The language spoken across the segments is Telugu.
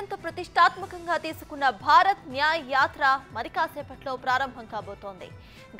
అత్యంత ప్రతిష్టాత్మకంగా తీసుకున్న భారత్ న్యాయ్ యాత్ర మరి కాసేపట్లో ప్రారంభం కాబోతోంది.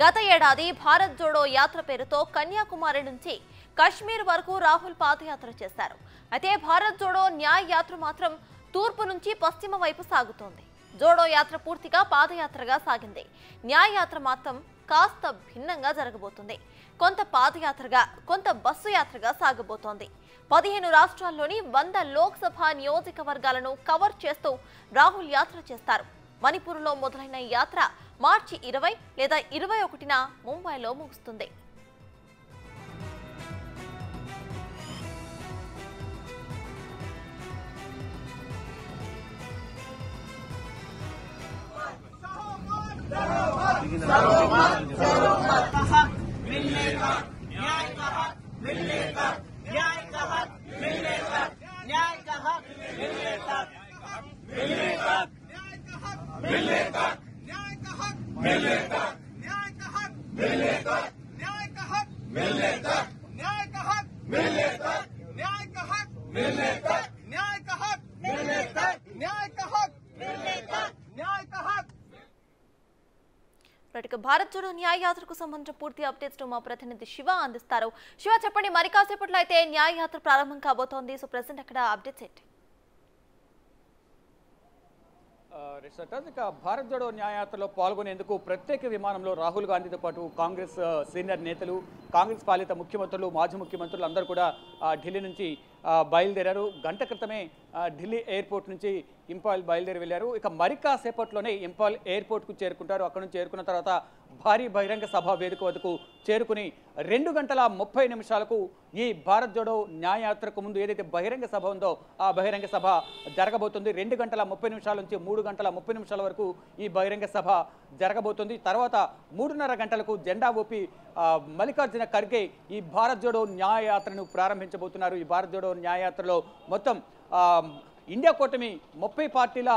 గత ఏడాది భారత్ జోడో యాత్ర పేరుతో కన్యాకుమారి నుంచి కశ్మీర్ వరకు రాహుల్ పాదయాత్ర చేశారు. అయితే భారత్ జోడో న్యాయ్ యాత్ర మాత్రం తూర్పు నుంచి పశ్చిమ వైపు సాగుతోంది. జోడో యాత్ర పూర్తిగా పాదయాత్రగా సాగింది. న్యాయ్ యాత్ర మాత్రం కాస్త భిన్నంగా జరగబోతుంది. కొంత పాదయాత్రగా, కొంత బస్సు యాత్రగా సాగబోతోంది. 15 రాష్ట్రాల్లోని 100 లోక్సభ నియోజకవర్గాలను కవర్ చేస్తూ రాహుల్ యాత్ర చేస్తారు. మణిపూర్లో మొదలైన ఈ యాత్ర మార్చి 20 లేదా 21న ముంబైలో ముగుస్తుంది. భారత్ జోడో న్యాయ యాత్రకు సంబంధించిన పూర్తి అప్డేట్స్ మా ప్రతినిధి శివ అందిస్తారు. శివ, చెప్పండి, మరి కాసేపట్లో అయితే న్యాయ యాత్ర ప్రారంభం కాబోతోంది. సో ప్రెసెంట్ అక్కడ అప్డేట్స్ ఏంటి? ఇక భారత్ జోడో న్యాయయాత్రలో పాల్గొనేందుకు ప్రత్యేక విమానంలో రాహుల్ గాంధీతో పాటు కాంగ్రెస్ సీనియర్ నేతలు, కాంగ్రెస్ పాలిత ముఖ్యమంత్రులు, మాజీ ముఖ్యమంత్రులు అందరూ కూడా ఢిల్లీ నుంచి బయలుదేరారు. గంట క్రితమే ఢిల్లీ ఎయిర్పోర్ట్ నుంచి ఇంపాల్ బయలుదేరి వెళ్ళారు. ఇక మరి కాసేపట్లోనే ఇంపాల్ ఎయిర్పోర్ట్కు చేరుకుంటారు. అక్కడ నుంచి చేరుకున్న తర్వాత భారీ బహిరంగ సభ వేదిక వద్దకు చేరుకుని 2 గంటల 30 నిమిషాలకు ఈ భారత్ జోడో న్యాయయాత్రకు ముందు ఏదైతే బహిరంగ సభ ఉందో ఆ బహిరంగ సభ జరగబోతుంది. 2 గంటల 30 నిమిషాల నుంచి 3 గంటల 30 నిమిషాల వరకు ఈ బహిరంగ సభ జరగబోతుంది. తర్వాత 3:30 గంటలకు జెండా ఊపి మల్లికార్జున ఖర్గే ఈ భారత్ జోడో న్యాయయాత్రను ప్రారంభించబోతున్నారు. ఈ భారత్ జోడో న్యాయయాత్రలో మొత్తం ఇండియా కూటమి 30 పార్టీల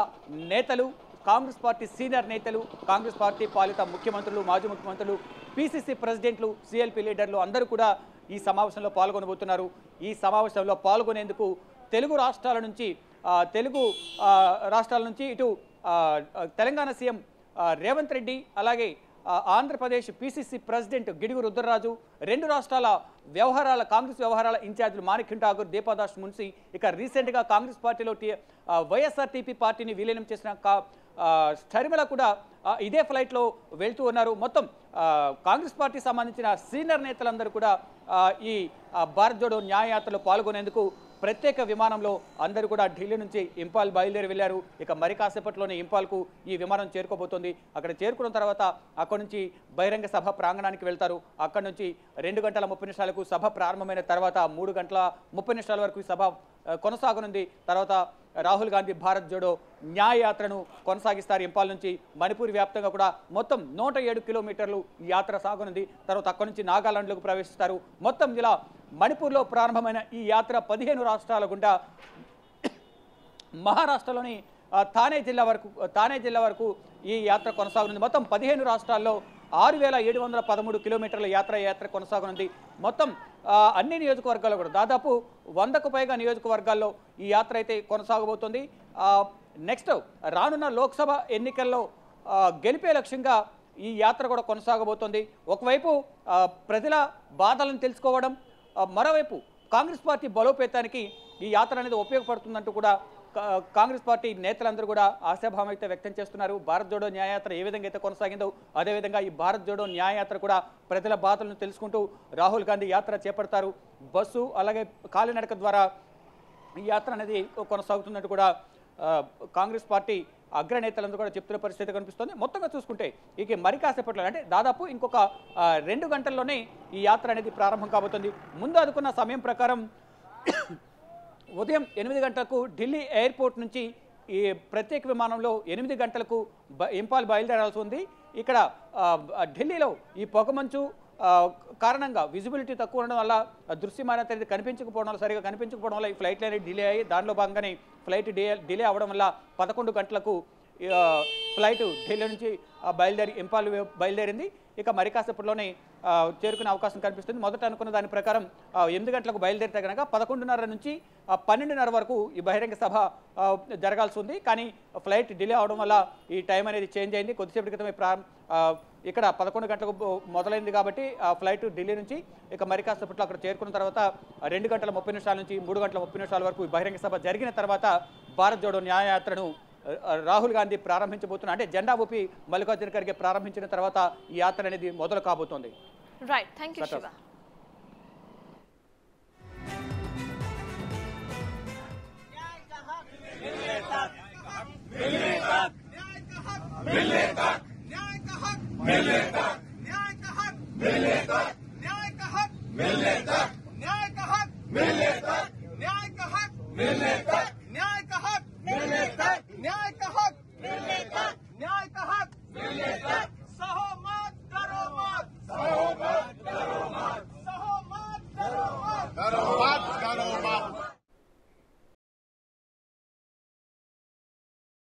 నేతలు, కాంగ్రెస్ పార్టీ సీనియర్ నేతలు, కాంగ్రెస్ పార్టీ పాలిత ముఖ్యమంత్రులు, మాజీ ముఖ్యమంత్రులు, పిసిసి ప్రెసిడెంట్లు, సిఎల్పి లీడర్లు అందరూ కూడా ఈ సమావేశంలో పాల్గొనబోతున్నారు. ఈ సమావేశంలో పాల్గొనేందుకు తెలుగు రాష్ట్రాల నుంచి ఇటు తెలంగాణ సీఎం రేవంత్ రెడ్డి, అలాగే ఆంధ్రప్రదేశ్ పిసిసి ప్రెసిడెంట్ గిడుగు రుద్రరాజు, 2 రాష్ట్రాల కాంగ్రెస్ వ్యవహారాల ఇన్ఛార్జీలు మాణిక్యం ఠాగూర్, దీపాదాస్ మున్సి, ఇక రీసెంట్గా కాంగ్రెస్ పార్టీలో వైఎస్ఆర్టీపీ పార్టీని విలీనం చేసిన షర్మిల కూడా ఇదే ఫ్లైట్లో వెళ్తూ ఉన్నారు. మొత్తం కాంగ్రెస్ పార్టీ సంబంధించిన సీనియర్ నేతలందరూ కూడా ఈ భారత్ జోడో న్యాయయాత్రలో పాల్గొనేందుకు ప్రత్యేక విమానంలో అందరూ కూడా ఢిల్లీ నుంచి ఇంపాల్ బయలుదేరి వెళ్ళారు. ఇక మరి కాసేపట్లోనే ఇంపాల్కు ఈ విమానం చేరుకోబోతోంది. అక్కడ చేరుకున్న తర్వాత అక్కడ నుంచి బహిరంగ సభ ప్రాంగణానికి వెళ్తారు. అక్కడ నుంచి 2 గంటల 30 నిమిషాలకు సభ ప్రారంభమైన తర్వాత 3 గంటల 30 నిమిషాల వరకు ఈ సభ కొనసాగనుంది. తర్వాత రాహుల్ గాంధీ భారత్ జోడో న్యాయయాత్రను కొనసాగిస్తారు. ఇంపాల్ నుంచి మణిపూర్ వ్యాప్తంగా కూడా మొత్తం 107 కిలోమీటర్లు ఈ యాత్ర సాగనుంది. తర్వాత అక్కడి నుంచి నాగాలాండ్లోకి ప్రవేశిస్తారు. మొత్తం ఇలా మణిపూర్లో ప్రారంభమైన ఈ యాత్ర 15 రాష్ట్రాల గుండా మహారాష్ట్రలోని థానే జిల్లా వరకు ఈ యాత్ర కొనసాగనుంది. మొత్తం 15 రాష్ట్రాల్లో 6,713 కిలోమీటర్ల యాత్ర కొనసాగనుంది. మొత్తం అన్ని నియోజకవర్గాల్లో కూడా దాదాపు 100కు పైగా నియోజకవర్గాల్లో ఈ యాత్ర అయితే కొనసాగబోతుంది. నెక్స్ట్ రానున్న లోక్సభ ఎన్నికల్లో గెలిపే లక్ష్యంగా ఈ యాత్ర కూడా కొనసాగబోతోంది. ఒకవైపు ప్రజల బాధలను తెలుసుకోవడం, మరోవైపు కాంగ్రెస్ పార్టీ బలోపేతానికి ఈ యాత్ర అనేది ఉపయోగపడుతుందంటూ కూడా కాంగ్రెస్ పార్టీ నేతలందరూ కూడా ఆశాభావం అయితే వ్యక్తం చేస్తున్నారు. భారత్ జోడో న్యాయయాత్ర ఏ విధంగా అయితే కొనసాగిందో అదేవిధంగా ఈ భారత్ జోడో న్యాయయాత్ర కూడా ప్రజల బాధలను తెలుసుకుంటూ రాహుల్ గాంధీ యాత్ర చేపడతారు. బస్సు అలాగే కాలినడక ద్వారా ఈ యాత్ర అనేది కొనసాగుతున్నట్టు కూడా కాంగ్రెస్ పార్టీ అగ్రనేతలందరూ కూడా చెప్తున్న పరిస్థితి కనిపిస్తుంది. మొత్తంగా చూసుకుంటే ఇక మరి కాసేపట్లో అంటే దాదాపు ఇంకొక 2 గంటల్లోనే ఈ యాత్ర అనేది ప్రారంభం కాబోతుంది. ముందు అనుకున్న సమయం ప్రకారం ఉదయం 8 గంటలకు ఢిల్లీ ఎయిర్పోర్ట్ నుంచి ఈ ప్రత్యేక విమానంలో 8 గంటలకు ఇంపాల్ బయలుదేరాల్సి ఉంది. ఇక్కడ ఢిల్లీలో ఈ పొగమంచు కారణంగా విజిబిలిటీ తక్కువ ఉండడం వల్ల దృశ్యమానత అనేది సరిగా కనిపించకపోవడం వల్ల ఈ ఫ్లైట్లు అనేది డిలే అయ్యి దానిలో భాగంగానే ఫ్లైట్ డిలే అవ్వడం వల్ల 11 గంటలకు ఫ్లైట్ ఢిల్లీ నుంచి ఇంపాల్ బయలుదేరింది. ఇక మరి కాసేపట్లోనే చేరుకునే అవకాశం కనిపిస్తుంది. మొదట అనుకున్న దాని ప్రకారం 8 గంటలకు బయలుదేరితే కనుక 11:30 నుంచి 12:30 వరకు ఈ బహిరంగ సభ జరగాల్సి ఉంది. కానీ ఫ్లైట్ డిలే అవడం వల్ల ఈ టైం అనేది చేంజ్ అయింది. కొద్దిసేపటి క్రితమే ఇక్కడ 11 గంటలకు మొదలైంది కాబట్టి ఆ ఫ్లైట్ ఢిల్లీ నుంచి ఇక మరి కాసేపట్లో అక్కడ చేరుకున్న తర్వాత 2 గంటల 30 నిమిషాల నుంచి 3 గంటల 30 నిమిషాల వరకు బహిరంగ సభ జరిగిన తర్వాత భారత్ జోడో న్యాయయాత్రను రాహుల్ గాంధీ ప్రారంభించబోతున్నారు. అంటే జెండా ఊపి మల్లికార్జున ఖర్గే ప్రారంభించిన తర్వాత ఈ యాత్ర అనేది మొదలు కాబోతోంది. Right, thank you Shiva. मिलने तक